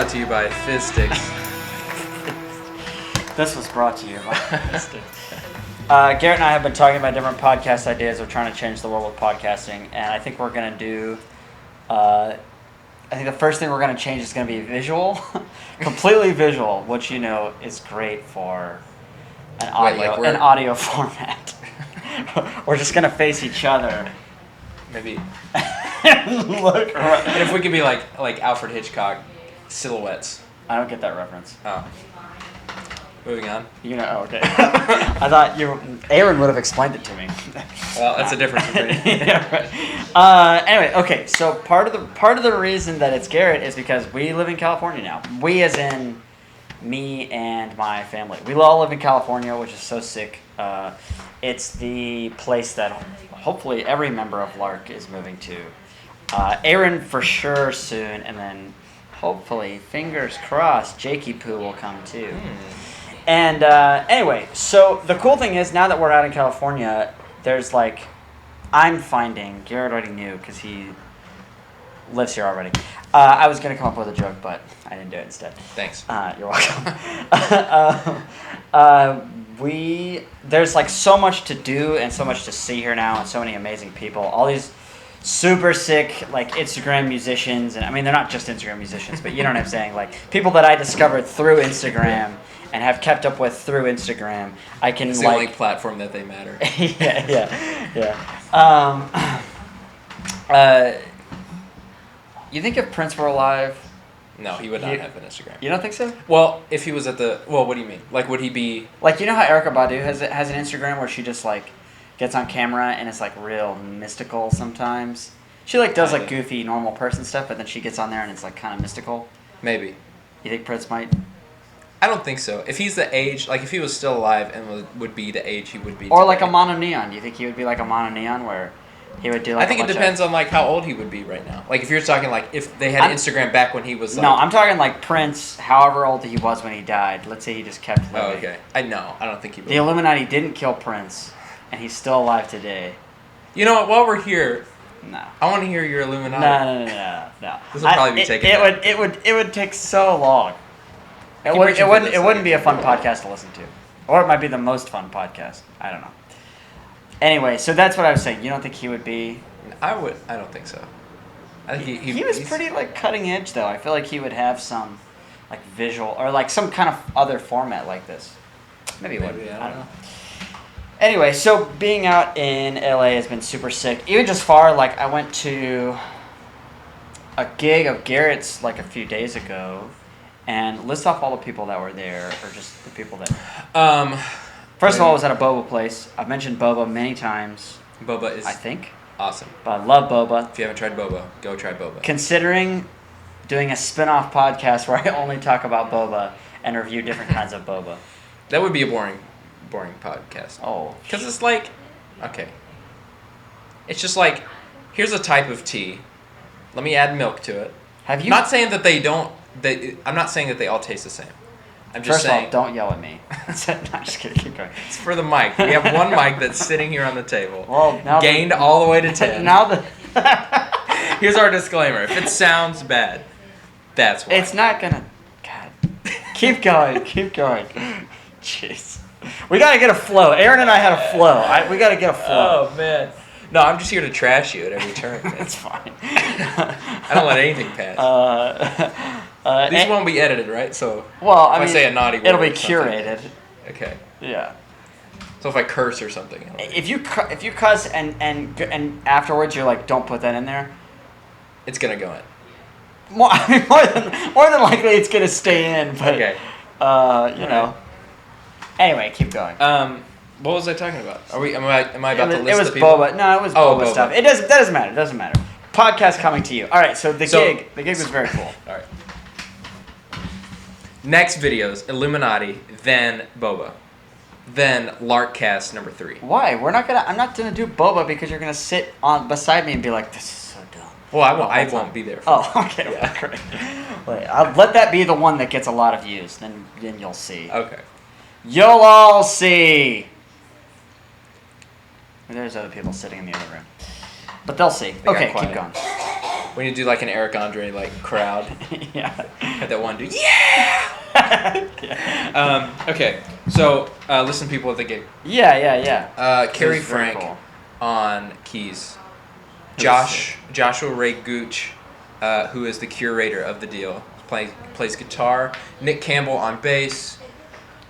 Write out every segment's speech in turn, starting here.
brought to you by Fizz Sticks. This was brought to you by Fizz Sticks. Garrett and I have been talking about different podcast ideas. We're trying to change the world with podcasting, and I think we're going to do... I think the first thing we're going to change is going to be visual. Completely visual, which, you know, is great for an audio format. We're just going to face each other. Maybe. Look right. And if we could be like Alfred Hitchcock silhouettes. I don't get that reference. Oh. Moving on. You know, okay. I thought Aaron would have explained it to me. Well, that's a difference between. Yeah, right. Anyway, okay. So part of the reason that it's Garrett is because we live in California now. We, as in me and my family. We all live in California, which is so sick. It's the place that hopefully every member of Lark is moving to. Aaron for sure soon, and then hopefully, fingers crossed, Jakey Poo will come too. And anyway, so the cool thing is now that we're out in California, there's I'm finding, Garrett already knew because he lives here already. I was going to come up with a joke, but I didn't do it instead. Thanks. You're welcome. There's so much to do and so much to see here now and so many amazing people. All these super sick Instagram musicians, and I mean they're not just Instagram musicians, but you know what I'm saying, people that I discovered through Instagram and have kept up with through Instagram. I can it's the only platform that they matter. yeah. You think if Prince were alive? No, he would not have an Instagram. You don't think so? Well, if he was at the... Well, what do you mean? Would he be... you know how Erykah Badu has an Instagram where she just, gets on camera and it's, real mystical sometimes? She, does, goofy, normal person stuff, but then she gets on there and it's, kind of mystical? Maybe. You think Prince might? I don't think so. If he's the age... if he was still alive and would be the age he would be Or, today. a Mono Neon. Do you think he would be like a Mono Neon where... He would do I think it depends on how old he would be right now. If you're talking if they had Instagram back when he was No, I'm talking Prince, however old he was when he died. Let's say he just kept living. Oh, okay. I don't think he would. The Illuminati didn't kill Prince, and he's still alive today. You know what? While we're here, no. I want to hear your Illuminati. No. This will probably be taken. It would take so long. It wouldn't be a fun podcast to listen to, or it might be the most fun podcast. I don't know. Anyway, so that's what I was saying. You don't think he would be? I don't think so. I think he was pretty cutting edge though. I feel like he would have some visual or some kind of other format like this. Maybe he would. I don't know. Anyway, so being out in LA has been super sick. Even just far, I went to a gig of Garrett's a few days ago, and list off all the people that were there, or just the people that. First of all, I was at a boba place. I've mentioned boba many times. Boba is, I think, awesome. But I love boba. If you haven't tried boba, go try boba. Considering doing a spin-off podcast where I only talk about boba and review different kinds of boba. That would be a boring podcast. Oh. Because it's okay. It's just here's a type of tea. Let me add milk to it. Have you? Not saying that they don't. I'm not saying that they all taste the same. I'm just saying. First of all, don't yell at me. No, I'm just kidding. Keep going. It's for the mic. We have one mic that's sitting here on the table. Well, now gained all the way to 10. Now Here's our disclaimer. If it sounds bad, that's why. It's not gonna. God. Keep going. Keep going. Jeez. We gotta get a flow. Aaron and I had a flow. We gotta get a flow. Oh man. No, I'm just here to trash you at every turn. It's fine. I don't let anything pass. These won't be edited, right? So if I say a naughty word, it'll be curated. Okay. Yeah. So if I curse or something. If you cuss and afterwards you're don't put that in there. It's gonna go in. More than likely it's gonna stay in. But okay. You know. Anyway, keep going. What was I talking about? Am I about to list the people? It was boba. No, it was boba stuff. That doesn't matter. It doesn't matter. Podcast coming to you. All right. So the gig was very cool. All right. Next videos, Illuminati, then boba, then LARKAST number 3. Why? I'm not gonna do boba because you're gonna sit beside me and be like, this is so dumb. Well, I won't be there. Okay. Yeah. Great. Wait, I'll let that be the one that gets a lot of views. Then you'll see. Okay. You'll all see. There's other people sitting in the other room. But they'll see. Okay, keep going. We need to do like an Eric Andre like crowd. Yeah. Had that one dude. Yeah. Okay. So listen, people at the gig. Yeah. Carrie It was very Frank cool. on keys. It was Joshua Ray Gooch, who is the curator of the deal, plays guitar. Nick Campbell on bass.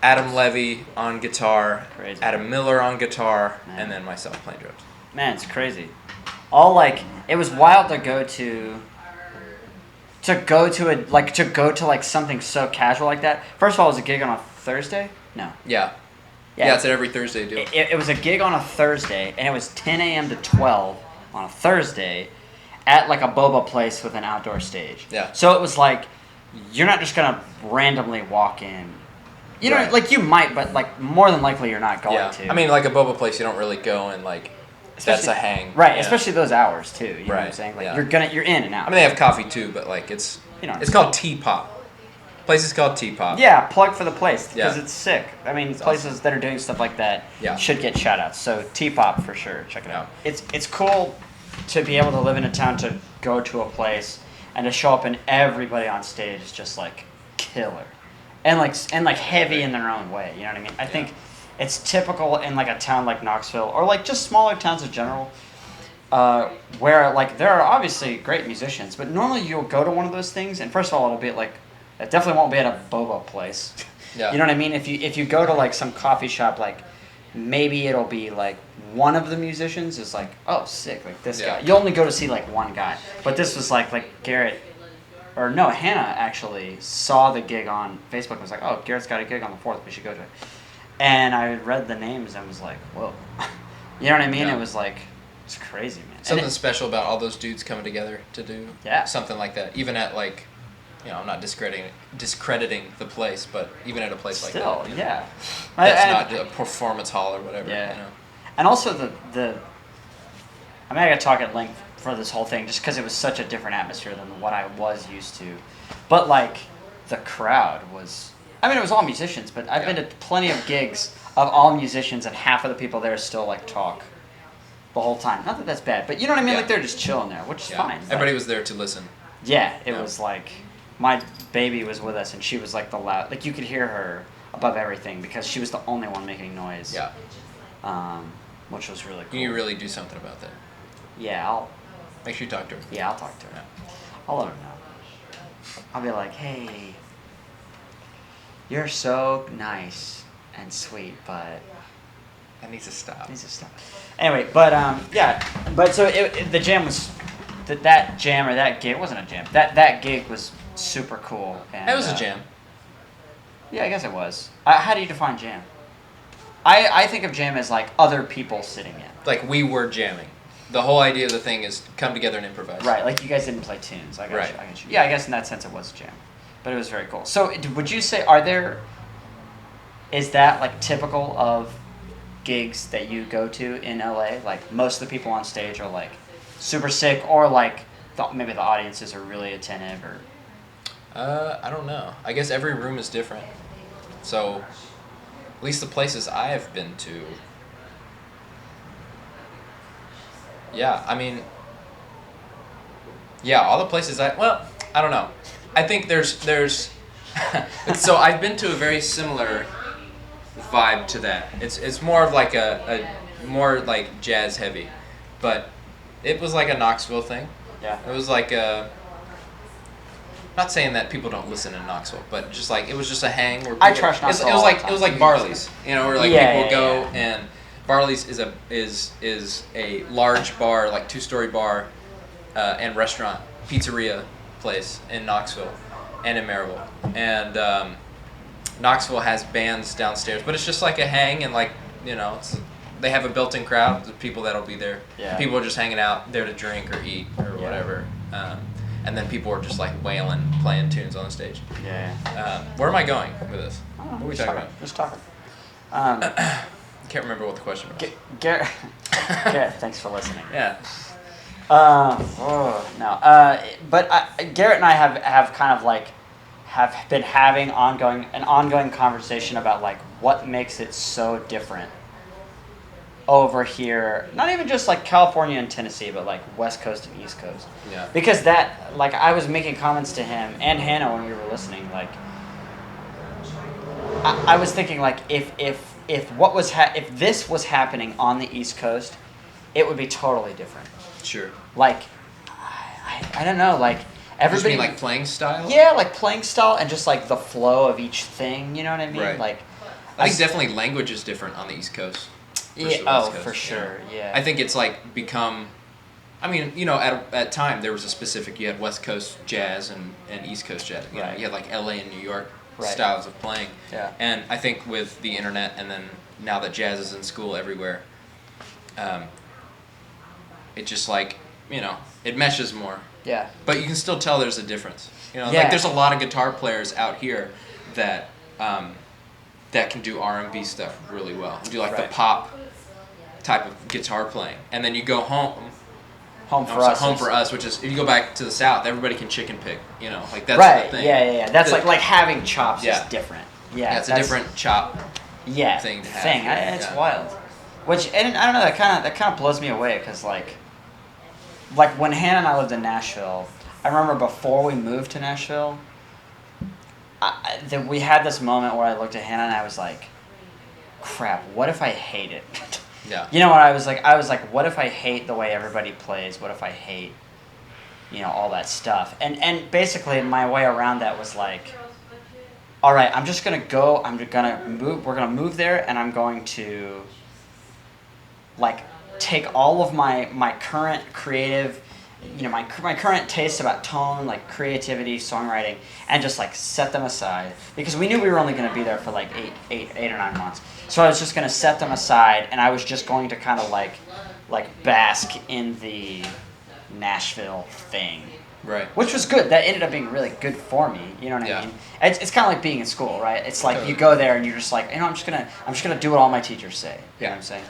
Adam Levy on guitar. Crazy. Adam Miller on guitar, Man. and then myself playing drums. Man, it's crazy. All like it was wild to go to something so casual like that. First of all, it was a gig on a Thursday. No. Yeah. Yeah, it's an every Thursday deal. It was a gig on a Thursday, and it was 10 a.m. to 12 on a Thursday at like a boba place with an outdoor stage. Yeah. So it was like, you're not just going to randomly walk in. You know, Right. like you might, but like more than likely you're not going Yeah. to. I mean, like a boba place, you don't really go and like, that's a hang. Right, Yeah. especially those hours too. You know what I'm Right, saying? Like yeah. you're in and out. I mean, they have coffee too, but like it's It's called Teapot. Place is called Teapot. Yeah, plug for the place because Yeah. it's sick. I mean, It's places awesome. that are doing stuff like that Yeah. should get shout outs. So T-Pop for sure. Check it Yeah. out. It's cool to be able to live in a town to go to a place and to show up and everybody on stage is just like killer. And like heavy in their own way, you know what I mean? I think it's typical in like a town like Knoxville or like just smaller towns in general. Where like there are obviously great musicians, but normally you'll go to one of those things, and first of all, it'll be at like it definitely won't be at a boba place. Yeah. You know what I mean? If you go to like some coffee shop, like maybe it'll be like one of the musicians is like, oh sick, like this Yeah. guy. You only go to see like one guy, but this was like Garrett, or no, Hannah actually saw the gig on Facebook and was like, oh, Garrett's got a gig on the 4th, we should go to it. And I read the names and was like, whoa, you know what I mean? Yeah. It was like. It's crazy, man. Something special about all those dudes coming together to do something like that. Even at like, I'm not discrediting the place, but even at a place like that. Yeah. That's not a performance hall or whatever. Yeah. You know? And also I mean, I got to talk at length for this whole thing just because it was such a different atmosphere than what I was used to. But like, the crowd was, I mean, it was all musicians, but I've been to plenty of gigs of all musicians and half of the people there still like talk. The whole time. Not that that's bad, but you know what I mean? Yeah. Like they're just chilling there, which is fine. Everybody was there to listen. Yeah, it was like my baby was with us and she was like the loud, like you could hear her above everything because she was the only one making noise. Yeah. Which was really cool. You really do something about that. Yeah, I'll Make sure you talk to her. I'll talk to her. Yeah. I'll let her know. I'll be like, hey, you're so nice and sweet, but That needs to stop. needs to stop. Anyway, but but so the jam was that jam or that gig, it wasn't a jam. That gig was super cool. And, That was a jam. Yeah, I guess it was. How do you define jam? I think of jam as like other people sitting in. Like we were jamming. The whole idea of the thing is come together and improvise. Right, like you guys didn't play tunes. I got Right. you. I got you. Yeah, I guess in that sense it was a jam, but it was very cool. So would you say is that like typical of gigs that you go to in LA? Like most of the people on stage are like super sick, or like maybe the audiences are really attentive, or I don't know. I guess every room is different. So, at least the places I have been to. Yeah, I mean. Yeah, all the places I don't know. I think there's so I've been to a very similar vibe to that. It's more of like a more like jazz heavy, but it was like a Knoxville thing. yeah. It was like a. Not saying that people don't listen in Knoxville, but just like it was just a hang where people, I trust Knoxville It was all the like time. it was like Barley's, where like Yeah, people yeah, go and Barley's is a large bar, like 2-story bar, and restaurant, pizzeria place in Knoxville, and in Maryville, and Knoxville has bands downstairs, but it's just like a hang and like they have a built-in crowd, the people that'll be there. Yeah. People are just hanging out there to drink or eat or Yeah. whatever. And then people are just like wailing, playing tunes on the stage. Yeah. Where am I going with this? I don't know, What are we just talking about? Just talking. Can't remember what the question was. Garrett, thanks for listening. Yeah. But Garrett and I have kind of like have been having an ongoing conversation about like what makes it so different over here, not even just like California and Tennessee, but like West Coast and East Coast. Yeah. Because that, like, I was making comments to him and Hannah when we were listening, like, I was thinking, like, if this was happening on the East Coast, it would be totally different. Sure. Like, I don't know, like, everybody... You mean like playing style? Yeah, like playing style and just like the flow of each thing, you know what I mean? Right. Like, I think definitely language is different on the East Coast. For sure, yeah. I think it's like become, I mean, you know, at time there was a specific, you had West Coast jazz and East Coast jazz. You know, you had like LA and New York styles of playing. Yeah. And I think with the internet and then now that jazz is in school everywhere, it just like, you know, it meshes more. Yeah. But you can still tell there's a difference. You know, Yeah. like there's a lot of guitar players out here that that can do R&B stuff really well. Do like the pop type of guitar playing. And then you go home for us, which is if you go back to the South, everybody can chicken pick, you know, like that's the thing. Yeah. That's like having chops is different. Yeah. It's a different chop thing to have. It's wild. Which, and I don't know, that kind of blows me away because like when Hannah and I lived in Nashville, I remember before we moved to Nashville, we had this moment where I looked at Hannah and I was like, crap, what if I hate it? Yeah. You know what I was like, what if I hate the way everybody plays? What if I hate, you know, all that stuff? And basically my way around that was like, all right, I'm just going to go, we're going to move there and I'm going to like take all of my current creative, you know, my current tastes about tone, like creativity, songwriting, and just like set them aside because we knew we were only going to be there for like eight or 9 months. So I was just going to set them aside, and I was just going to kind of like bask in the Nashville thing. Right. Which was good. That ended up being really good for me. You know what I mean? It's kind of like being in school, right? It's like you go there and you're just like, you know, I'm just gonna do what all my teachers say. You know what I'm saying?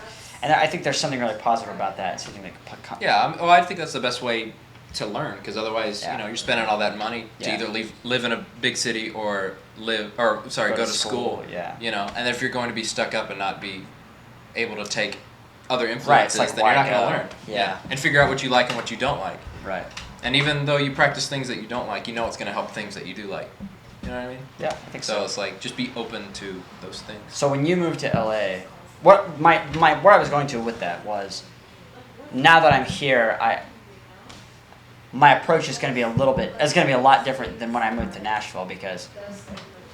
And I think there's something really positive about that. It's something that well, I think that's the best way to learn because otherwise, you know, you're spending all that money to either live in a big city or go to school. Yeah. You know, and if you're going to be stuck up and not be able to take other influences, like, then you're not going to learn. Yeah. And figure out what you like and what you don't like. Right. And even though you practice things that you don't like, you know it's going to help things that you do like. You know what I mean? Yeah, I think so. So it's like just be open to those things. So when you moved to LA, where I was going to with that was, now that I'm here, my approach is going to be a lot different than when I moved to Nashville because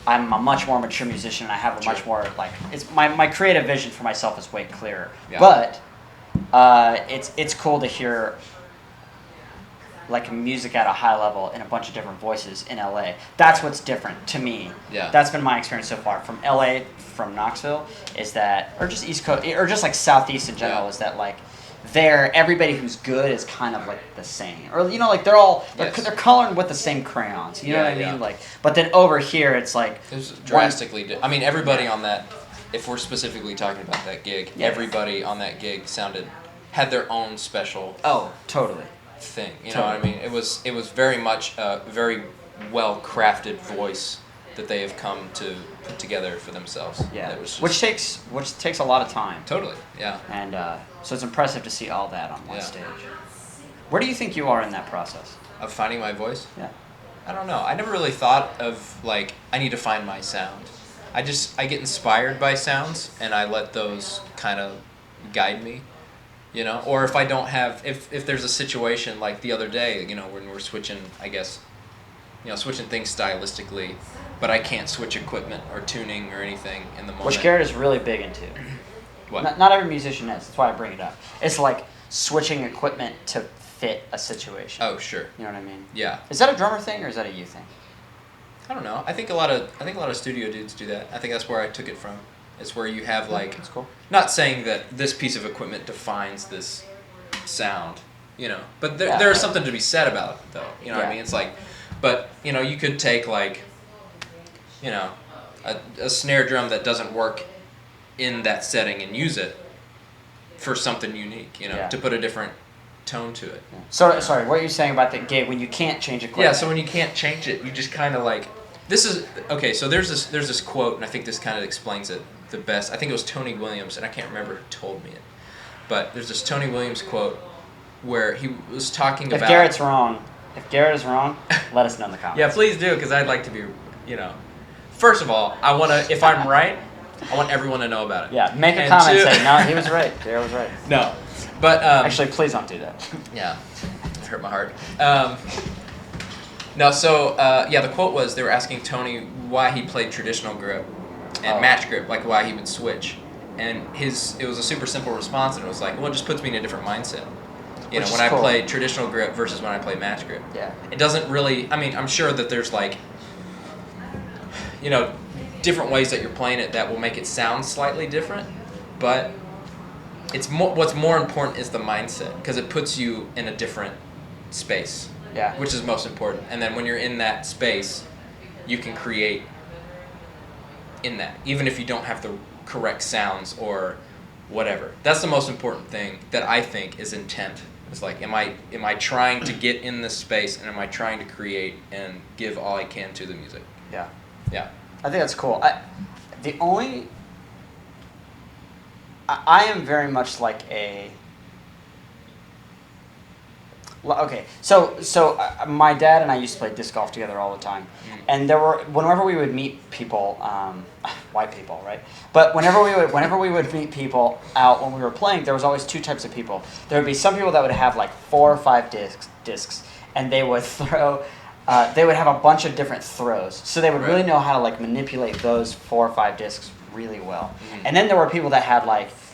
I'm a much more mature musician and I have a much more like it's my creative vision for myself is way clearer. Yeah. But it's cool to hear like music at a high level in a bunch of different voices in LA. That's what's different to me. Yeah. That's been my experience so far from LA, from Knoxville, is that, or just East Coast, or just like Southeast in general, is that like everybody who's good is kind of like the same, or you know, like they're coloring with the same crayons. You know what I mean? Yeah. Like, but then over here it's like it's drastically. I mean, everybody on that. If we're specifically talking about that gig, everybody on that gig had their own special. Oh, totally. Thing, you know what I mean? It was very much a very well crafted voice that they have come to put together for themselves. Yeah, just, which takes a lot of time. Totally, yeah. And so it's impressive to see all that on one stage. Where do you think you are in that process of finding my voice? Yeah, I don't know. I never really thought of like I need to find my sound. I get inspired by sounds and I let those kind of guide me. You know, or if I don't have, if there's a situation like the other day, you know, when we're switching, I guess, you know, switching things stylistically, but I can't switch equipment or tuning or anything in the moment. Which Garrett is really big into. What? Not every musician is. That's why I bring it up. It's like switching equipment to fit a situation. Oh, sure. You know what I mean? Yeah. Is that a drummer thing or is that a you thing? I don't know. I think a lot of studio dudes do that. I think that's where I took it from. It's where you have like, that's cool. Not saying that this piece of equipment defines this sound, you know, but there's something to be said about it though. You know what I mean? It's like, but you know, you could take like, you know, a snare drum that doesn't work in that setting and use it for something unique, you know, to put a different tone to it. Yeah. So sorry, what are you saying about the gig when you can't change equipment? Yeah, so when you can't change it, you just kind of like, this is okay. So there's this quote, and I think this kind of explains it the best. I think it was Tony Williams, and I can't remember who told me it, but there's this Tony Williams quote where he was talking If about. Garrett is wrong, let us know in the comments. Yeah, please do, because I'd like to be, First of all, I want to. If I'm right, I want everyone to know about it. Yeah, make a And comment two- saying, no, he was right. Garrett was right. No, but Actually, please don't do that. yeah, it hurt my heart. No, so the quote was they were asking Tony why he played traditional grip and match grip, like why he would switch, and it was a super simple response, and it was like, well, it just puts me in a different mindset. When I play traditional grip versus when I play match grip. Yeah. It doesn't really. I mean, I'm sure that there's like, different ways that you're playing it that will make it sound slightly different, but it's what's more important is the mindset, because it puts you in a different space. Yeah. Which is most important. And then when you're in that space, you can create in that, even if you don't have the correct sounds or whatever. That's the most important thing that I think is intent. It's like, am I trying to get in this space, and am I trying to create and give all I can to the music? Yeah. Yeah. I think that's cool. I am very much like a. Okay, so my dad and I used to play disc golf together all the time, and whenever we would meet people, white people, right? But whenever we would meet people out when we were playing, there was always two types of people. There would be some people that would have like 4 or 5 discs, and they would throw. They would have a bunch of different throws, so they would really know how to like manipulate those 4 or 5 discs really well. And then there were people that had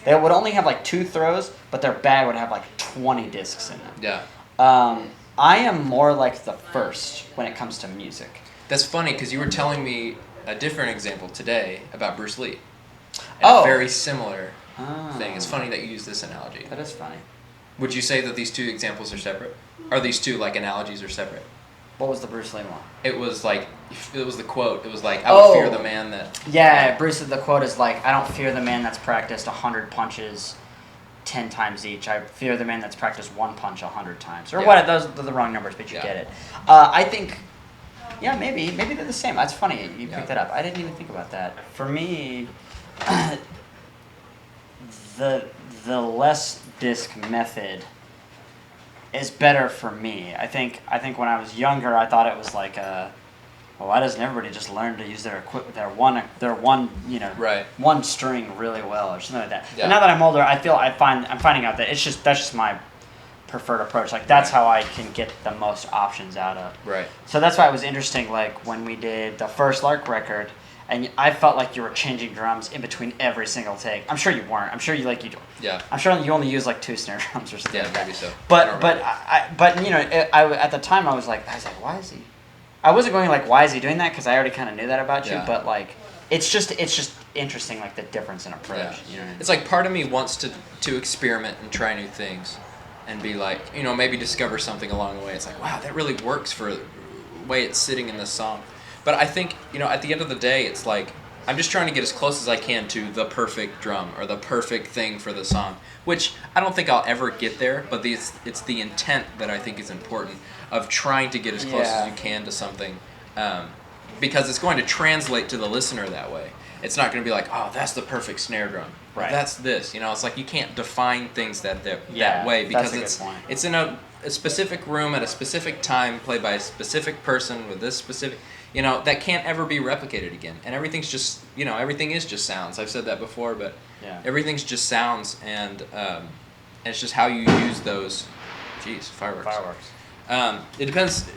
they would only have like 2 throws, but their bag would have like 20 discs in it. Yeah. I am more like the first when it comes to music. That's funny, because you were telling me a different example today about Bruce Lee. And a very similar thing. It's funny that you use this analogy. That is funny. Would you say that these two examples are separate? Or these two analogies are separate? What was the Bruce Lee one? It was the quote. It was like, I would fear the man that. Yeah, Bruce, the quote is like, I don't fear the man that's practiced 100 punches 10 times each. I fear the man that's practiced 1 punch 100 times. Or what? Those are the wrong numbers, but you get it. I think, maybe they're the same. That's funny. You picked that up. I didn't even think about that. For me, the less disc method is better for me. I think when I was younger, I thought it was like why doesn't everybody just learn to use their one string really well or something like that? Yeah. But now that I'm older, I'm finding out that that's just my preferred approach. Like that's how I can get the most options out of. Right. So that's why it was interesting. Like when we did the first Lark record, and I felt like you were changing drums in between every single take. I'm sure you weren't. I'm sure you Yeah. I'm sure you only use like 2 snare drums or something. Yeah, like that. maybe so. But at the time I was like, why is he? I wasn't going like, why is he doing that? Because I already kind of knew that about you. But like, it's just interesting, like the difference in approach. Yeah. You know what I mean? It's like part of me wants to experiment and try new things, and be like, maybe discover something along the way. It's like, wow, that really works for the way it's sitting in this song. But I think, at the end of the day, it's like, I'm just trying to get as close as I can to the perfect drum or the perfect thing for the song, which I don't think I'll ever get there, but it's the intent that I think is important of trying to get as close as you can to something, because it's going to translate to the listener that way. It's not going to be like, oh, that's the perfect snare drum. Right. That's this. It's like you can't define things that way, because it's in a specific room at a specific time, played by a specific person with this specific... that can't ever be replicated again. And everything's just, everything is just sounds. I've said that before, but everything's just sounds, and it's just how you use those. Jeez, fireworks. It depends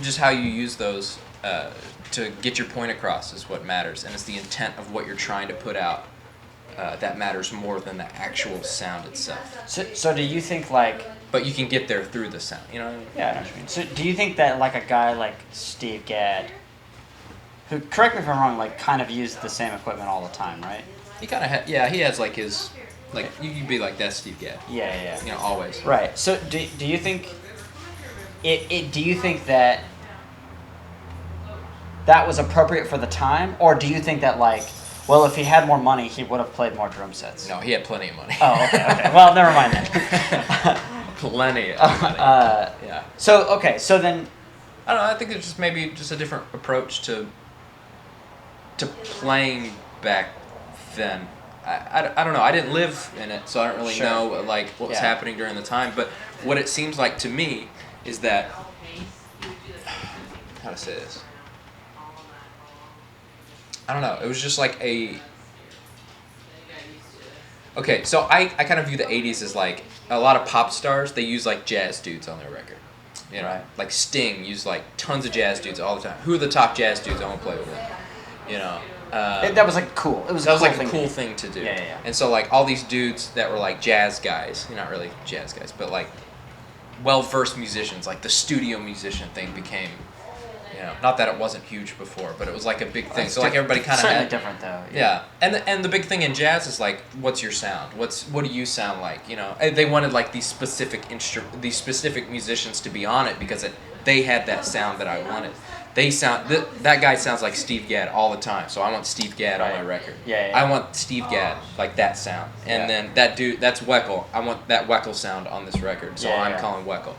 just how you use those to get your point across is what matters. And it's the intent of what you're trying to put out that matters more than the actual sound itself. So do you think like... But you can get there through the sound, you know what I mean? Yeah, I know what you mean. So do you think that like a guy like Steve Gadd, who, correct me if I'm wrong, like kind of used the same equipment all the time, right? He kind of he has like his, like, you'd be like, that's Steve Gadd. Yeah. Always. Right. So do you think, do you think that was appropriate for the time, or do you think that like, well, if he had more money, he would have played more drum sets? No, he had plenty of money. Oh, okay. Well, never mind then. Plenty of money. Yeah. So then... I don't know, I think it's just maybe just a different approach to playing back then. I don't know. I didn't live in it, so I don't really Sure. know like what was Yeah. happening during the time. But what it seems like to me is that how to say this. I don't know. It was just like a. Okay, so I kind of view the '80s as like a lot of pop stars. They use like jazz dudes on their record. You know, Right. like Sting used like tons of jazz dudes all the time. Who are the top jazz dudes? I want to play with them. You know. That was like cool. It was. That was cool like a thing cool to do. thing to do. Yeah. And so like all these dudes that were like jazz guys, not really jazz guys, but like well-versed musicians, like the studio musician thing became, not that it wasn't huge before, but it was like a big thing. So like everybody kind of certainly had different though. yeah. And the big thing in jazz is like, what's your sound? What do you sound like? You know, and they wanted like these specific musicians to be on it because they had that sound that I wanted. That guy sounds like Steve Gadd all the time, so I want Steve Gadd on my record. Yeah. I want Steve Gadd, like that sound. And then that dude, that's Weckl. I want that Weckl sound on this record, so I'm calling Weckl.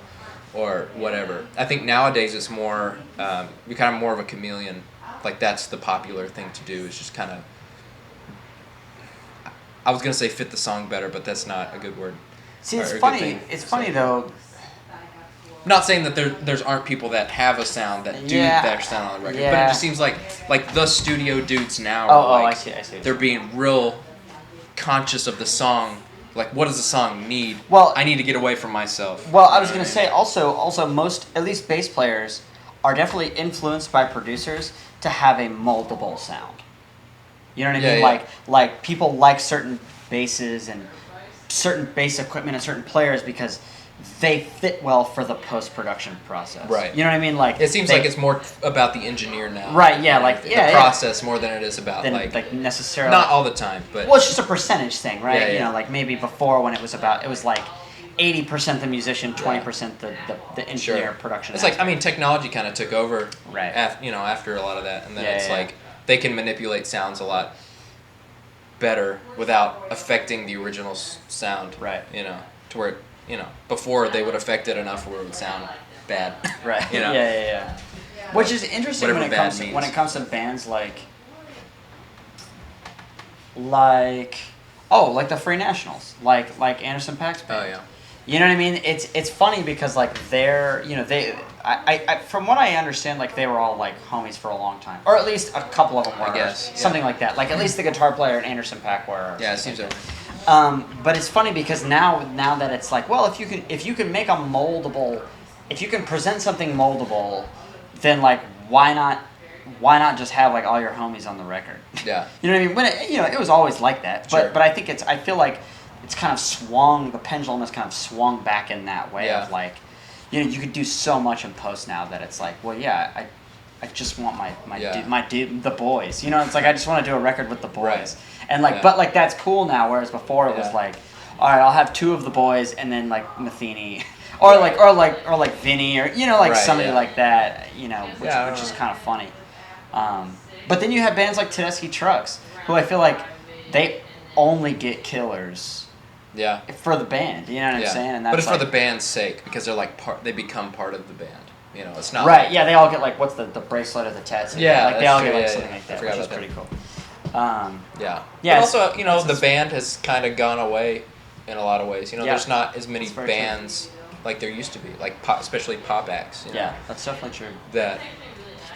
Or whatever. I think nowadays it's more, you're kind of more of a chameleon. Like that's the popular thing to do, is just kind of, I was going to say fit the song better, but that's not a good word. See, it's funny. It's funny though. I'm not saying that there's aren't people that have a sound that do their sound on the record, but it just seems like the studio dudes now are I see. They're being real conscious of the song. Like, what does the song need? Well, I need to get away from myself. Well, I was gonna say also most, at least bass players, are definitely influenced by producers to have a moldable sound. You know what I mean? Yeah. Like people like certain basses and certain bass equipment and certain players because they fit well for the post-production process. Right. You know what I mean? Like it seems like it's more about the engineer now. Right. Yeah. The process more than it is about like necessarily. Not all the time, but well, it's just a percentage thing, right? Yeah. You know, like maybe before when it was like 80% the musician, 20% the engineer production. It's like, I mean, technology kind of took over. Right. After a lot of that, and then it's like they can manipulate sounds a lot better without affecting the original sound. Right. You know, to where before they would affect it enough where it would sound bad. Right. You know. Yeah. Which is interesting when Whatever it comes to bands like the Free Nationals, like Anderson .Paak's band. Oh yeah. You know what I mean? It's funny because like I from what I understand, like they were all like homies for a long time, or at least a couple of them were. I guess something like that. Like at least the guitar player and Anderson .Paak were. Yeah, it seems so. But it's funny because now that it's like, well, if you can make a moldable, if you can present something moldable, then like why not just have like all your homies on the record? Yeah. You know what I mean? When it was always like that, Sure. but I feel like it's kind of swung. The pendulum has kind of swung back in that way of like, you could do so much in post now that it's like, well, yeah, I just want the boys. You know, it's like I just want to do a record with the boys. Right. And like, but like that's cool now. Whereas before it was like, all right, I'll have two of the boys and then like Matheny, or like Vinny, or somebody like that. Which is kind of funny. But then you have bands like Tedeschi Trucks, who I feel like they only get killers. Yeah. For the band, you know what I'm saying? And that's but it's for the band's sake because they're like they become part of the band. It's not right. Yeah, they all get like what's the bracelet or the tattoo? Yeah, like they all get like true, something like that, which is pretty cool. Yeah. Yeah. But also, the band has kind of gone away in a lot of ways. There's not as many bands like there used to be, like especially pop acts. Yeah, that's definitely true. Yeah,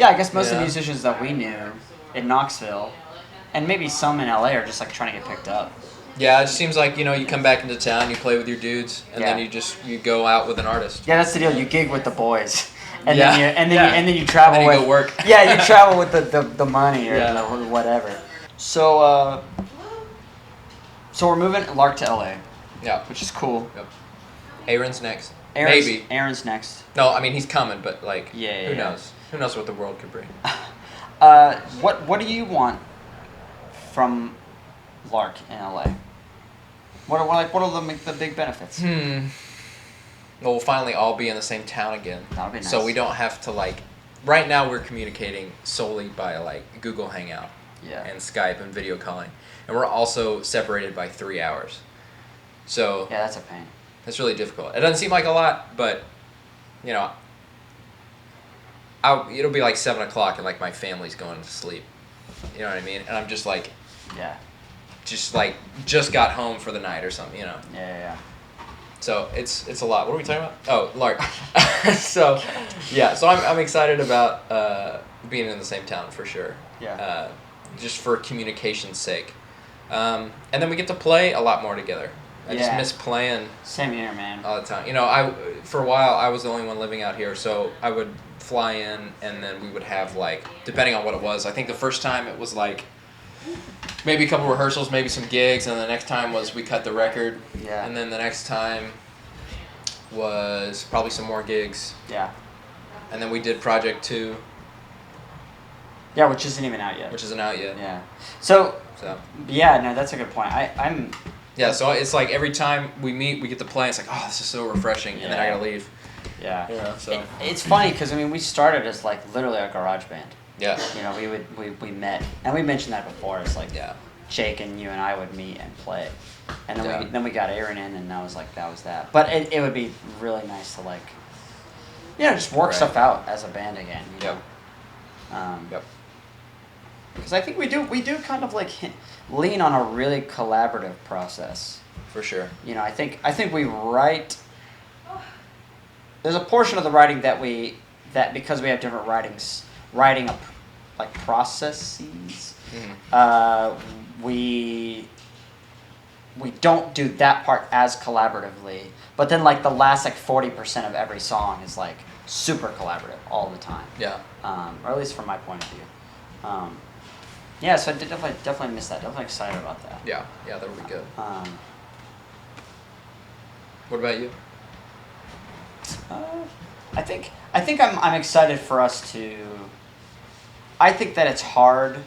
I guess most of the musicians that we knew in Knoxville, and maybe some in LA, are just like trying to get picked up. Yeah, it just seems like, you come back into town, you play with your dudes, and then you go out with an artist. Yeah, that's the deal. You gig with the boys. And Yeah. then you travel And then you with go work. Yeah, you travel with the money or whatever. So we're moving Lark to LA. Yeah. Which is cool. Yep. Aaron's next. Maybe. Aaron's next. No, I mean he's coming, but like who Yeah. knows? Who knows what the world could bring? What do you want from Lark in LA? What are the big benefits? Well, we'll finally all be in the same town again. That'd be nice. So we don't have to like. Right now, we're communicating solely by like Google Hangout, and Skype and video calling, and we're also separated by 3 hours. So yeah, that's a pain. That's really difficult. It doesn't seem like a lot, but it'll be like 7 o'clock and like my family's going to sleep. You know what I mean? And I'm just like, just got home for the night or something, Yeah. So it's a lot. What are we talking about? Oh, Lark. So I'm excited about being in the same town for sure. Yeah. Just for communication's sake. And then we get to play a lot more together. I just miss playing. Same here, man. All the time. For a while I was the only one living out here, so I would fly in and then we would have depending on what it was. I think the first time it was maybe a couple rehearsals, maybe some gigs, and the next time was we cut the record. Yeah. And then the next time was probably some more gigs. Yeah. And then we did Project 2. Yeah, which isn't even out yet. Which isn't out yet. Yeah. So. Yeah, no, that's a good point. I'm. Yeah, so it's every time we meet, we get to play. It's this is so refreshing, and then I gotta leave. Yeah. So it's funny because we started as literally a garage band. Yeah. We met, and we mentioned that before. It's Jake and you and I would meet and play, and then we got Aaron in, and that was that. But it would be really nice to just work stuff out as a band again. Yep. Because I think we do kind of lean on a really collaborative process. For sure. I think we write. There's a portion of the writing that because we have different writing processes. Mm-hmm. We don't do that part as collaboratively. But then the last 40% of every song is super collaborative all the time. Yeah. Or at least from my point of view. Yeah, so I definitely miss that. Definitely excited about that. Yeah, that would be good. What about you? I think I'm excited for us to. I think that it's hard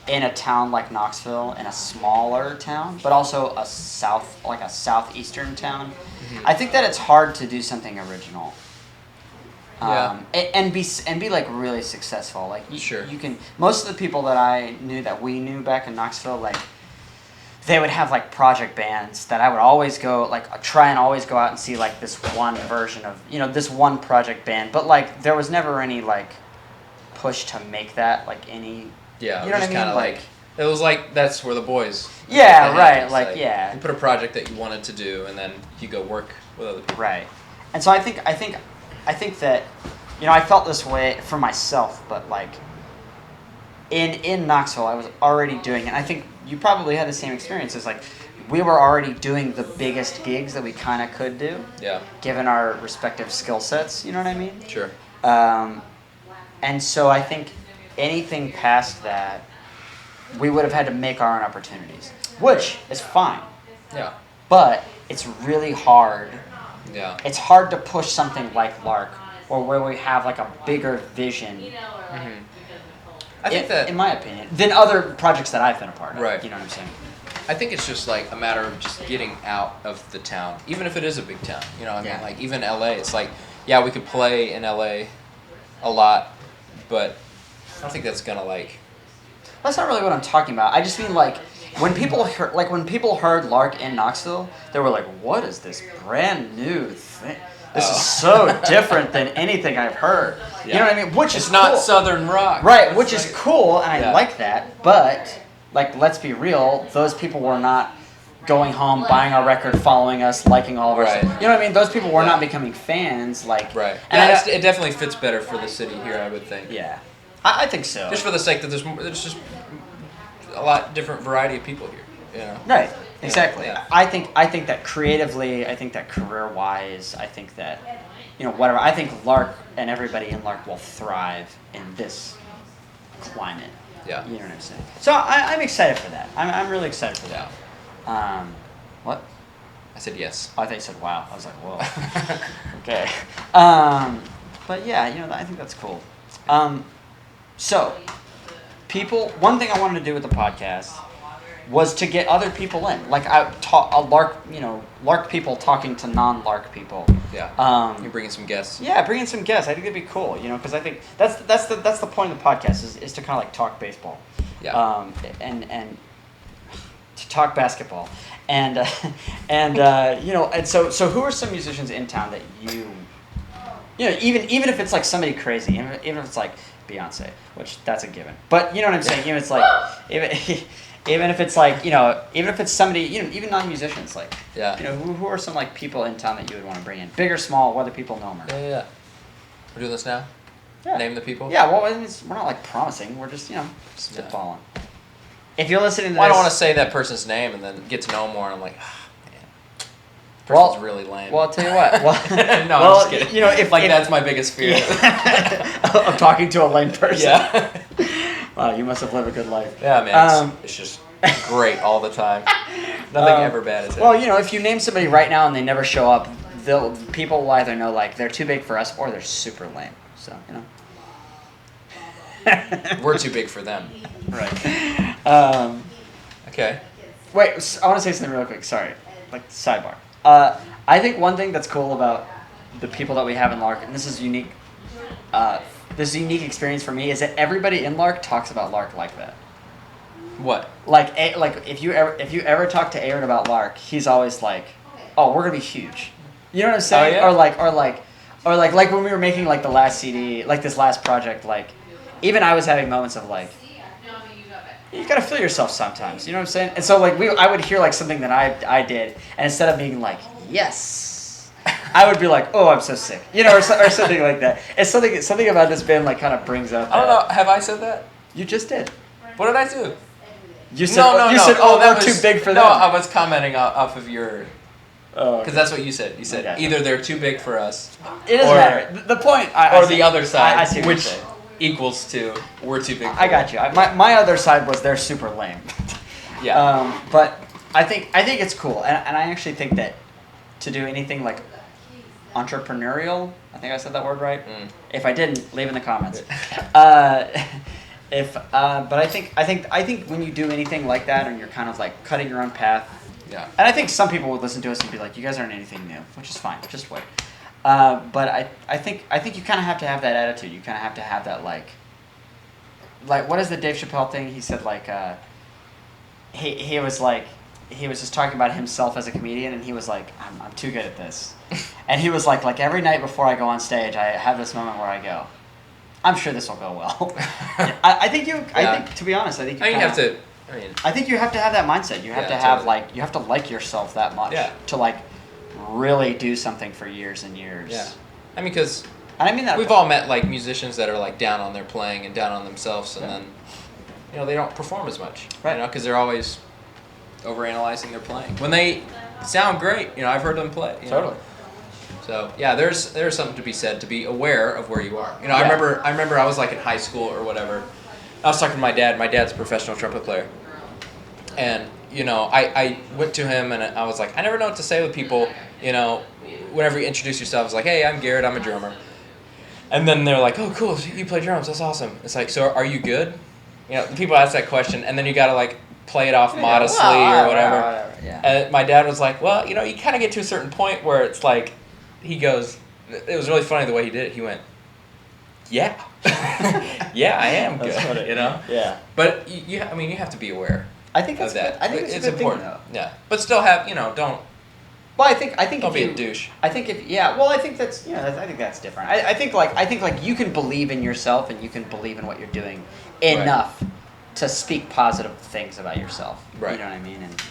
in a town like Knoxville, in a smaller town, but also a southeastern town. Mm-hmm. I think that it's hard to do something original. And be really successful. Sure. You can. Most of the people that we knew back in Knoxville, they would have project bands that I would always go try and always go out and see this one version of this one project band, but there was never any push to make that any. Yeah. You know what I mean? It was that's where the boys. Yeah. Right. Yeah. You put a project that you wanted to do, and then you go work with other people. Right. And so I think that, I felt this way for myself, but in Knoxville, I was already doing it. I think you probably had the same experiences. We were already doing the biggest gigs that we kind of could do. Yeah. Given our respective skill sets, you know what I mean? Sure. And so I think anything past that, we would have had to make our own opportunities, which is fine. Yeah. But it's really hard. Yeah. It's hard to push something like Lark, or where we have a bigger vision. Mm-hmm. I think that, in my opinion, than other projects that I've been a part of. Right. You know what I'm saying? I think it's just a matter of just getting out of the town, even if it is a big town. You know what I mean? Even LA, it's we could play in LA a lot, but I don't think that's gonna That's not really what I'm talking about. I just mean when people heard Lark in Knoxville, they were like, "What is this brand new thing? This is so different than anything I've heard." Yeah. You know what I mean? Which is not cool. Southern rock, right? Which is cool, and I like that. But let's be real, those people were not going home, buying our record, following us, liking all of our stuff. You know what I mean? Those people were not becoming fans. Right. And it definitely fits better for the city here, I would think. Yeah, I think so. Just for the sake that there's just a lot different variety of people here. Right. Exactly. Yeah. I think that creatively, I think that career-wise, I think that, whatever. I think Lark and everybody in Lark will thrive in this climate. Yeah. You know what I'm saying? So I'm excited for that. I'm really excited for that. What? I said yes. Oh, I thought you said wow. I was like, whoa. Okay. But yeah, I think that's cool. So, one thing I wanted to do with the podcast was to get other people in. Lark people talking to non-Lark people. Yeah. You're bringing some guests. Yeah, bringing some guests. I think it'd be cool, because I think that's the point of the podcast is to kind of talk baseball. Yeah. And to talk basketball. And and so who are some musicians in town that even if it's somebody crazy, even if it's Beyonce, which that's a given. But you know what I'm saying? It's Even if it's like, even if it's somebody, even non-musicians, like, Yeah. who are some like people in town that you would want to bring in, big or small, whether people know them or not. Yeah. We're doing this now. Yeah. Name the people. Yeah. Well, we're not like promising. We're just spitballing. If you're listening to this, I don't want to say that person's name and then get to know more, and I'm like, man, this person's really lame. Well, I'll tell you what. Well, no, I'm just kidding. if that's my biggest fear. of talking to a lame person. Yeah. Wow, you must have lived a good life. Yeah, man. It's just great all the time. Nothing ever bad is it. Well, if you name somebody right now and they never show up, people will either know like they're too big for us or they're super lame. So we're too big for them. Right. Okay. Wait, I want to say something real quick. Sorry, like sidebar. I think one thing that's cool about the people that we have in Lark, and this is unique. This is a unique experience for me, is that everybody in Lark talks about Lark like that. What? Like if you ever talk to Aaron about Lark, he's always like, "Oh, we're gonna be huge." You know what I'm saying? Oh, yeah? Or like when we were making like the last CD, like this last project, like even I was having moments of like, you gotta feel yourself sometimes. You know what I'm saying? And so like I would hear like something that I did, and instead of being like yes, I would be like, oh, I'm so sick, or something like that. It's something about this band like kind of brings up. I don't know. Have I said that? You just did. What did I do? You said you said oh, that we're was, too big for them. No, I was commenting off of your. Oh, because that's what you said. You said either they're too big for us. It doesn't matter. The point. Or the other side, I see what which equals to we're too big. I got you. My other side was they're super lame. Yeah. But I think it's cool, and I actually think that to do anything like entrepreneurial, I think I said that word right. If I didn't, leave in the comments. But I think when you do anything like that, and you're kind of like cutting your own path. Yeah. And I think some people would listen to us and be like, "You guys aren't anything new," which is fine. Just wait. But I think you kind of have to have that attitude. You kind of have to have that like what is the Dave Chappelle thing? He said like he was just talking about himself as a comedian, and he was like, I'm too good at this. And he was like every night before I go on stage, I have this moment where I go, I'm sure this will go well. I think to be honest, I think you have to. I think you have to have that mindset. You have to have totally. You have to like yourself that much to like really do something for years and years. Yeah, I mean, because that we've all met like musicians that are like down on their playing and down on themselves, and then they don't perform as much, right? Because they're always overanalyzing their playing when they sound great. I've heard them play. Totally. So yeah, there's something to be said to be aware of where you are. I remember I was like in high school or whatever. I was talking to my dad. My dad's a professional trumpet player. And, I went to him and I was like, I never know what to say with people, whenever you introduce yourself. I was like, hey, I'm Garrett, I'm a drummer. And then they're like, oh, cool, you play drums, that's awesome. It's like, so are you good? People ask that question, and then you got to, like, play it off modestly or whatever. Yeah. And my dad was like, well, you kind of get to a certain point where it's like, he goes, it was really funny the way he did it. He went, yeah. Yeah, I am good, Yeah. But, you have to be aware. I think that's that. I think it's important. Thing, though. Yeah, but still have don't. Well, I think don't be a douche. I think I think that's I think that's different. I think like you can believe in yourself and you can believe in what you're doing enough to speak positive things about yourself. Right. You know what I mean? And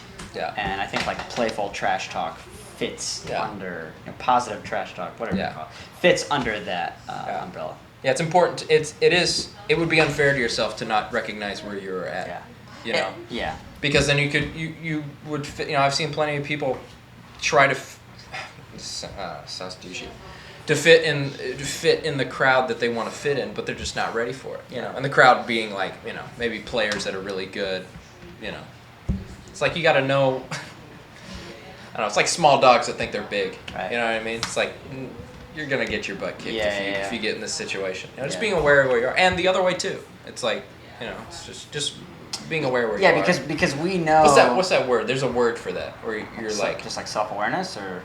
and I think like playful trash talk fits under positive trash talk, whatever you call it, fits under that umbrella. Yeah, it's important. It would be unfair to yourself to not recognize where you're at. Yeah. Yeah. Because then you would fit, I've seen plenty of people try to sounds douchey, to fit in the crowd that they want to fit in, but they're just not ready for it. And the crowd being like, maybe players that are really good. It's like you got to know. I don't know. It's like small dogs that think they're big. Right. You know what I mean? It's like you're gonna get your butt kicked if you get in this situation. Just being aware of where you are, and the other way too. It's like it's just being aware where you are. Yeah, because we know. What's that word? There's a word for that where you're like just like self-awareness or.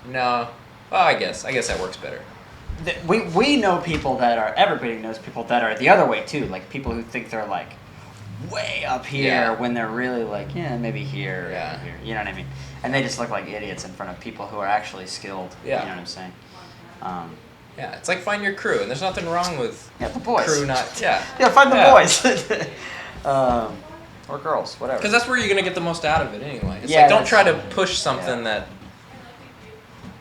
No, well, I guess that works better. We know people that are. Everybody knows people that are the other way too. Like people who think they're like way up here when they're really like maybe here. Yeah. Here. You know what I mean? And they just look like idiots in front of people who are actually skilled. Yeah. You know what I'm saying? Yeah, it's like find your crew, and there's nothing wrong with the boys. Crew not. Yeah. Yeah, find the boys. or girls, whatever. Because that's where you're gonna get the most out of it anyway. It's Yeah, like don't that's try to true. push something that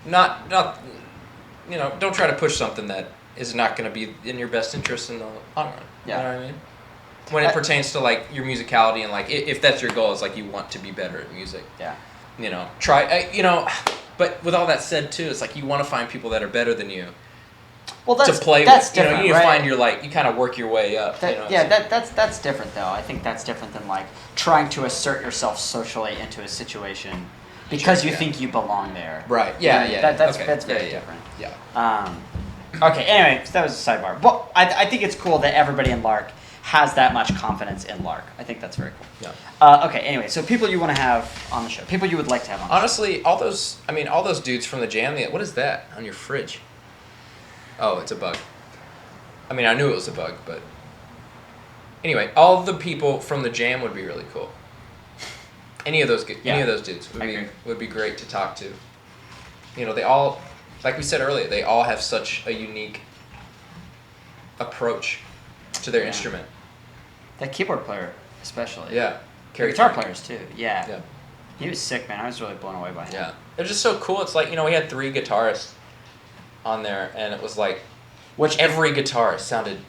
not don't try to push something that is not gonna be in your best interest in the long run. Yeah. You know what I mean? When it pertains to like your musicality and like if that's your goal, it's like you want to be better at music. Yeah. You know, but with all that said too, it's like you want to find people that are better than you. Well, that's to play that's with. different, You right? find you kind of work your way up. That's different though. I think that's different than like trying to assert yourself socially into a situation because you think you belong there. Right. Yeah. That's Okay. very different. Yeah. Okay. Anyway, so that was a sidebar. Well, I think it's cool that everybody in Lark has that much confidence in Lark. I think that's very cool. Yeah. Okay. Anyway, so people you want to have on the show, people you would like to have on. Honestly, all those dudes from the Jam. What is that on your fridge? Oh, it's a bug. I mean, I knew it was a bug, but anyway, all of the people from the Jam would be really cool. Any of those dudes would be great to talk to. You know, they all, like we said earlier, they all have such a unique approach to their instrument. That keyboard player, especially. Yeah. The guitar players too. Yeah. Yeah. He was sick, man. I was really blown away by him. Yeah. They're just so cool. It's like, we had 3 guitarists on there, and it was like, every guitarist sounded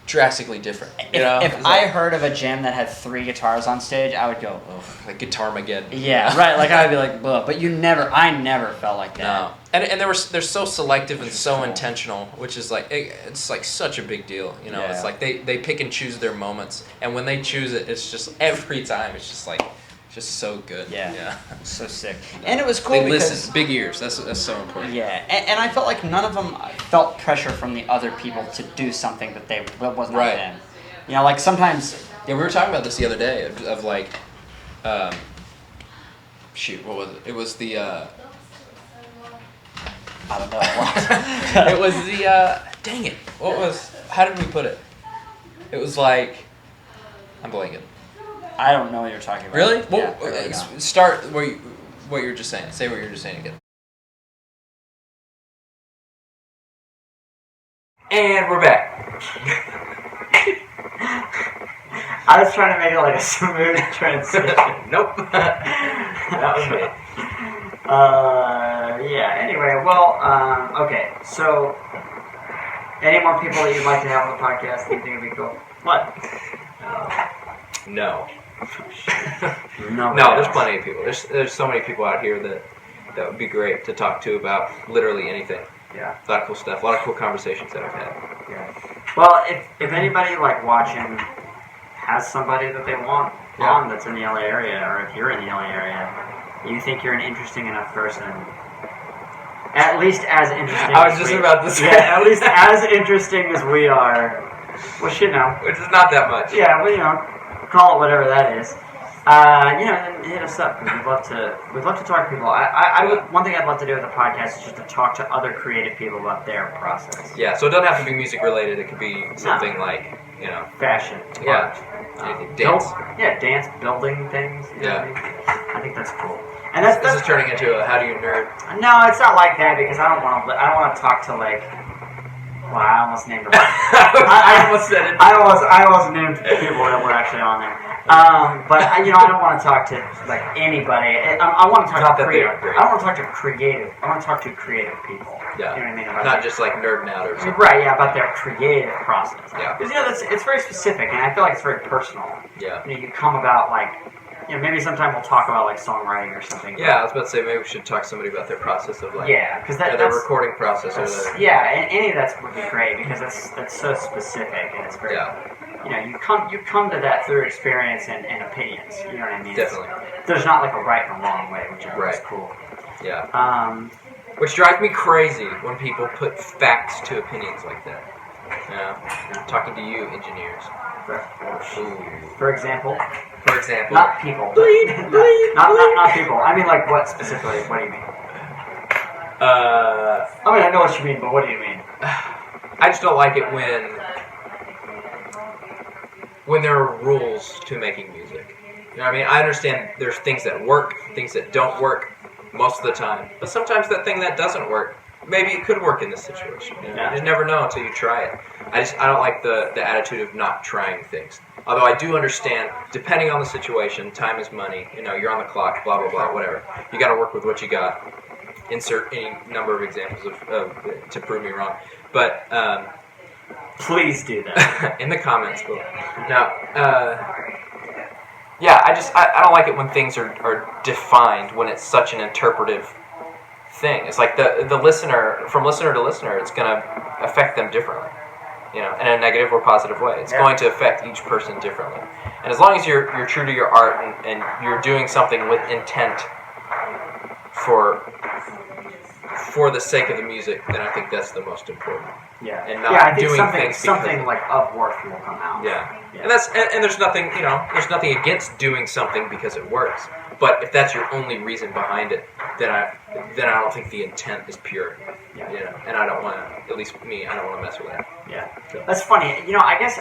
drastically different. If I heard of a jam that had 3 guitars on stage, I would go, ugh. Like Guitar-mageddon. Yeah, right. Like I would be like, ugh. But I never felt like that. No. And they're so selective and so cool. intentional, which is like it's like such a big deal. Yeah. It's like they pick and choose their moments, and when they choose it, it's just every time it's just like just so good. Yeah. So sick. And it was cool They because listen. Big ears. That's so important. yeah, and I felt like none of them felt pressure from the other people to do something that was not Right. them. Like sometimes. Yeah, we were talking about this the other day of like, shoot, what was it? It was the. I don't know what. It was the. Dang it! How did we put it? It was like, I'm blanking. I don't know what you're talking about. Really? Yeah, Well, I really don't. start what you were just saying. Say what you were just saying again. And we're back. I was trying to make it like a smooth transition. Nope. That was me. Yeah, anyway, well, okay, so, any more people that you'd like to have on the podcast that you think would be cool? What? No. No, There's plenty of people. There's so many people out here that would be great to talk to about literally anything. Yeah. A lot of cool stuff. A lot of cool conversations that I've had. Yeah. Well, if anybody, like, watching has somebody that they want on that's in the LA area, or if you're in the LA area, you think you're an interesting enough person, at least as interesting I was just about to say. Yeah, at least as interesting as we are, which, Which is not that much. yeah, well, call it whatever that is. Then hit us up. We'd love to talk to people. One thing I'd love to do with the podcast is just to talk to other creative people about their process. Yeah, so it doesn't have to be music related. It could be something like, Fashion. Yeah. art, Anything. Dance. Dance, building things. You know Yeah. what I mean? I think that's cool. And that's This is turning into a how do you nerd? No, it's not like that because I don't want to talk to like. Well, I almost named them. I almost said it. I almost named people that were actually on there. But I don't want to talk to like anybody. I want to talk Not to that they creative. aren't great. I don't want to talk to creative. I want to talk to creative people. Yeah. You know what I mean? About Not just like nerding out or something. right. Yeah, about their creative process. Yeah. Because it's very specific, and I feel like it's very personal. Yeah. You come about like. Maybe sometime we'll talk about like songwriting or something. Yeah, I was about to say maybe we should talk to somebody about their process of like because their recording process or and any of that would be great because that's so specific and it's very you come to that through experience and opinions. You know what I mean? Definitely. There's not like a right and a wrong way, which I think is cool. Yeah. Which drives me crazy when people put facts to opinions like that. Talking to you, engineers. For example. Not people. Not people. I mean, like, what specifically? What do you mean? I know what you mean, but what do you mean? I just don't like it when there are rules to making music. You know what I mean? I understand there's things that work, things that don't work most of the time. But sometimes that thing that doesn't work maybe it could work in this situation. You Yeah. just never know until you try it. I don't like the attitude of not trying things. Although I do understand, depending on the situation, time is money. You're on the clock, blah blah blah, whatever. You got to work with what you got. Insert any number of examples of to prove me wrong, but Please do that. in the comments below. Now, yeah, I don't like it when things are defined, when it's such an interpretive thing. It's like the listener, from listener to listener, it's going to affect them differently. In a negative or positive way. It's going to affect each person differently. And as long as you're true to your art and you're doing something with intent for the sake of the music, then I think that's the most important. Yeah. And not I think doing things something like of worth will come out. Yeah. And there's nothing, there's nothing against doing something because it works. But if that's your only reason behind it, then I don't think the intent is pure. Yeah. And I don't want to, at least me, I don't want to mess with that. Yeah. So. That's funny. I guess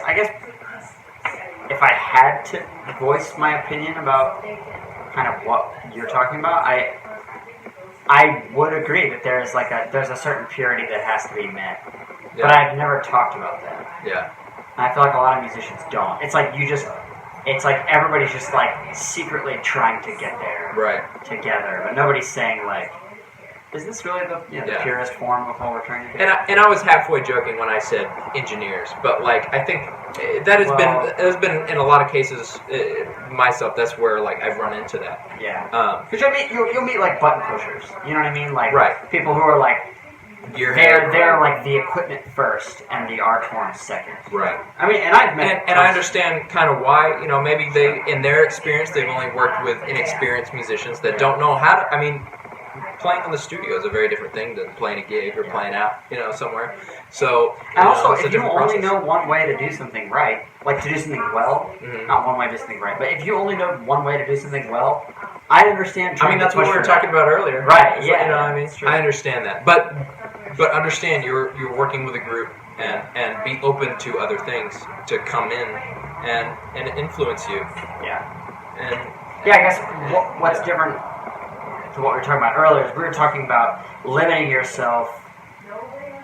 if I had to voice my opinion about kind of what you're talking about, I would agree that there's a certain purity that has to be met. Yeah. But I've never talked about that. Yeah. And I feel like a lot of musicians don't. It's like everybody's just like secretly trying to get there together, but nobody's saying like, is this really the purest form of what we're trying to do? And I was halfway joking when I said engineers, but like I think that has been in a lot of cases myself. That's where like I've run into that. Yeah. Because you'll meet like button pushers. You know what I mean? Like people who are like they're like the equipment first and the art form second. Right. I mean, and I've met and I understand kind of why. Maybe they in their experience they've only worked with inexperienced musicians that don't know how to. I mean, playing in the studio is a very different thing than playing a gig or playing out, somewhere. So, and also, if you only know one way to do something right, like to do something well, not one way to do something right, but if you only know one way to do something well, I understand. I mean, that's what we were talking about earlier, right? Yeah, you know what I mean. I understand that, but understand you're working with a group and be open to other things to come in and influence you. Yeah. And I guess what's different to what we were talking about earlier is we were talking about limiting yourself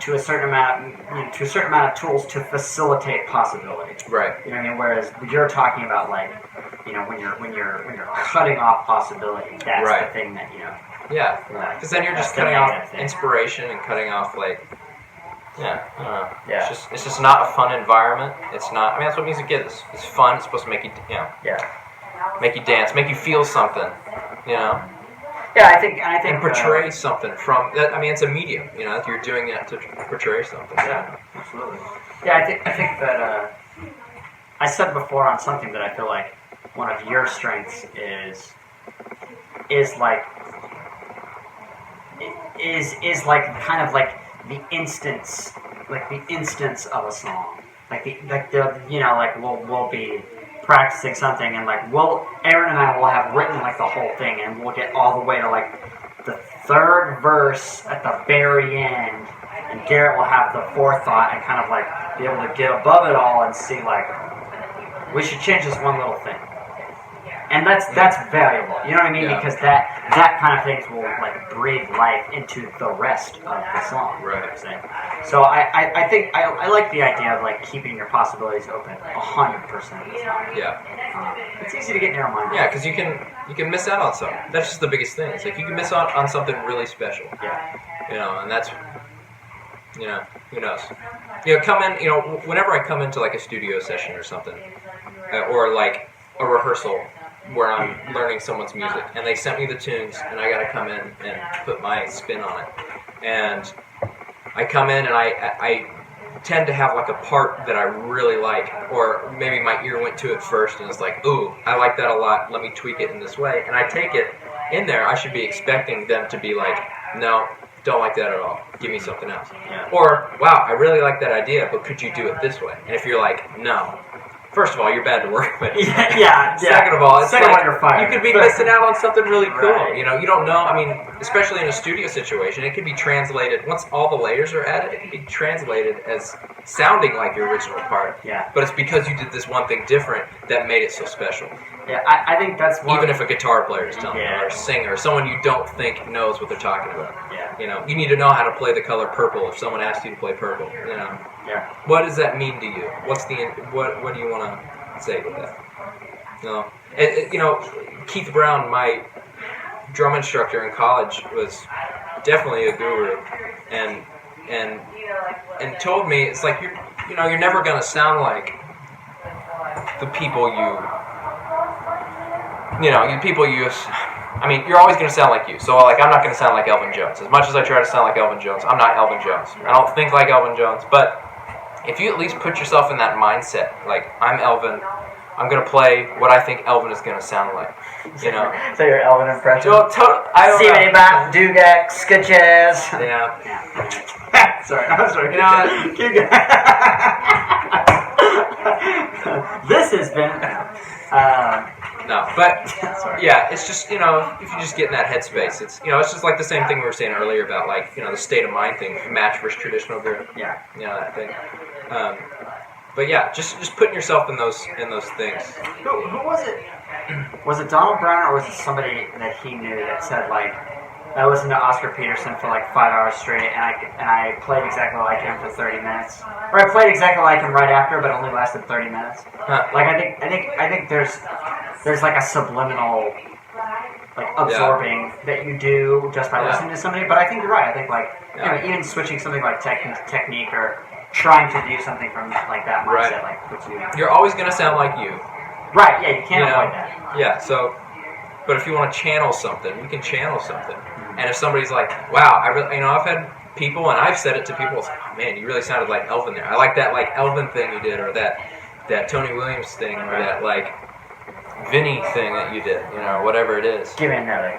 to a certain amount of tools to facilitate possibility. Right. You know what I mean? Whereas you're talking about like, when you're cutting off possibility, that's the thing that Yeah. Because then you're just cutting off inspiration and cutting off like. Yeah, I don't know. Yeah. It's just not a fun environment. It's not. I mean, that's what music is. It's fun. It's supposed to make you, make you dance, make you feel something. Yeah, I think and portray something from that. I mean, it's a medium. You're doing it to portray something. Yeah, absolutely. Yeah, I think that I said before on something that I feel like one of your strengths is like kind of like the instance of a song, we'll be practicing something and like Aaron and I will have written like the whole thing and we'll get all the way to like the third verse at the very end and Garrett will have the forethought and kind of like be able to get above it all and see like we should change this one little thing. And that's valuable, you know what I mean? Yeah. Because that kind of things will like breathe life into the rest of the song. Right. So I think I like the idea of like keeping your possibilities open 100% of the time. Yeah. It's easy to get narrow-minded. Yeah, because you can miss out on something. That's just the biggest thing. It's like you can miss out on something really special. Yeah. And that's who knows. Come in. Whenever I come into like a studio session or something, or like a rehearsal where I'm learning someone's music, and they sent me the tunes, and I got to come in and put my spin on it. And I come in, and I tend to have like a part that I really like, or maybe my ear went to it first, and it's like, ooh, I like that a lot. Let me tweak it in this way, and I take it in there. I should be expecting them to be like, no, don't like that at all. Give me something else. Yeah. Or, wow, I really like that idea, but could you do it this way? And if you're like, no. First of all, you're bad to work with. Yeah. Second of all, it's like you're fired. You could be missing out on something really cool. Right. You don't know. I mean, especially in a studio situation, it can be translated. Once all the layers are added, it can be translated as sounding like your original part. Yeah. But it's because you did this one thing different that made it so special. Yeah, I think that's one. Even if a guitar player is telling you, Yeah. or a singer, or someone you don't think knows what they're talking about. Yeah. You know, you need to know how to play the color purple if someone asks you to play purple. You know. Yeah. What does that mean to you? What do you want to say with that? No. You know, Keith Brown, my drum instructor in college, was definitely a guru, and told me it's like you're never gonna sound like the people I mean, you're always going to sound like you. So, like, I'm not going to sound like Elvin Jones. As much as I try to sound like Elvin Jones, I'm not Elvin Jones. I don't think like Elvin Jones. But if you at least put yourself in that mindset, like, I'm Elvin, I'm going to play what I think Elvin is going to sound like. You know? So your Elvin impression? I don't know. Zippity bop, dugak, ska jazz. Yeah. Sorry, I'm sorry. You know, keep going. This has been... No, but yeah, it's just, you know, if you just get in that headspace, it's, you know, it's just like the same thing we were saying earlier about, like, you know, the state of mind thing, match versus traditional group. Yeah. You know, that thing. But yeah, just putting yourself in those things. Who was it? Was it Donald Brown or was it somebody that he knew that said, like, I listened to Oscar Peterson for like 5 hours straight, and I played exactly like him for 30 minutes, or I played exactly like him right after, but only lasted 30 minutes. Huh. Like I think there's like a subliminal like absorbing that you do just by listening to somebody. But I think you're right. I think like you know, even switching something like technique or trying to do something from like that mindset like puts you. You're always gonna sound like you. Right. Yeah. You can't avoid that. Yeah. So. But if you want to channel something, you can channel something. And if somebody's like, "Wow, I've had people, and I've said it to people, it's like, oh man, you really sounded like Elvin there. I like that like Elvin thing you did, or that Tony Williams thing, or that like Vinny thing that you did, you know, whatever it is." Give me another.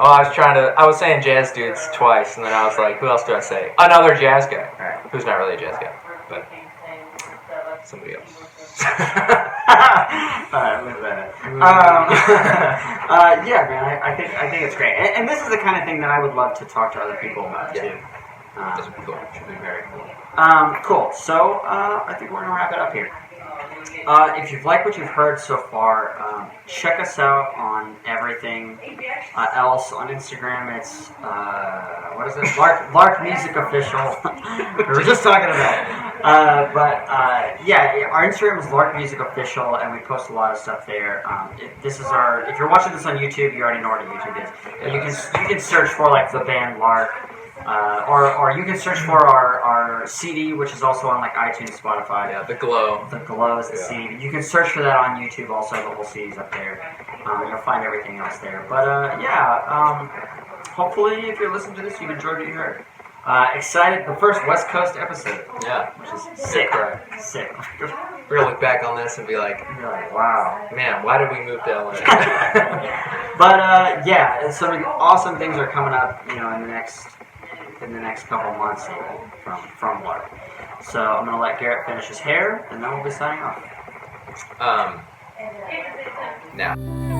Oh, I was saying jazz dudes twice, and then I was like, who else do I say? Another jazz guy, who's not really a jazz guy, but somebody else. Alright, move that. Yeah, man, I think it's great, and this is the kind of thing that I would love to talk to other people about too. This would be cool. Should be very cool. Cool. So I think we're gonna wrap it up here. If you've liked what you've heard so far, check us out on everything else on Instagram. It's what is it? Lark Music Official. We were just talking about it. Yeah, our Instagram is Lark Music Official, and we post a lot of stuff there. If you're watching this on YouTube, you already know what YouTube is. But you can search for like the band Lark. Or you can search for our CD, which is also on like iTunes, Spotify. Yeah, The Glow. The Glow is the CD. You can search for that on YouTube also. The whole CD's up there. You'll find everything else there. But hopefully if you're listening to this, you've enjoyed what you heard. Excited, the first West Coast episode. Yeah. Which is sick. Sick. We're going to look back on this and be like, wow. Man, why did we move to LA? But yeah, some awesome things are coming up, you know, in the next couple months from Lark. So I'm gonna let Garrett finish his hair, and then we'll be signing off. Now.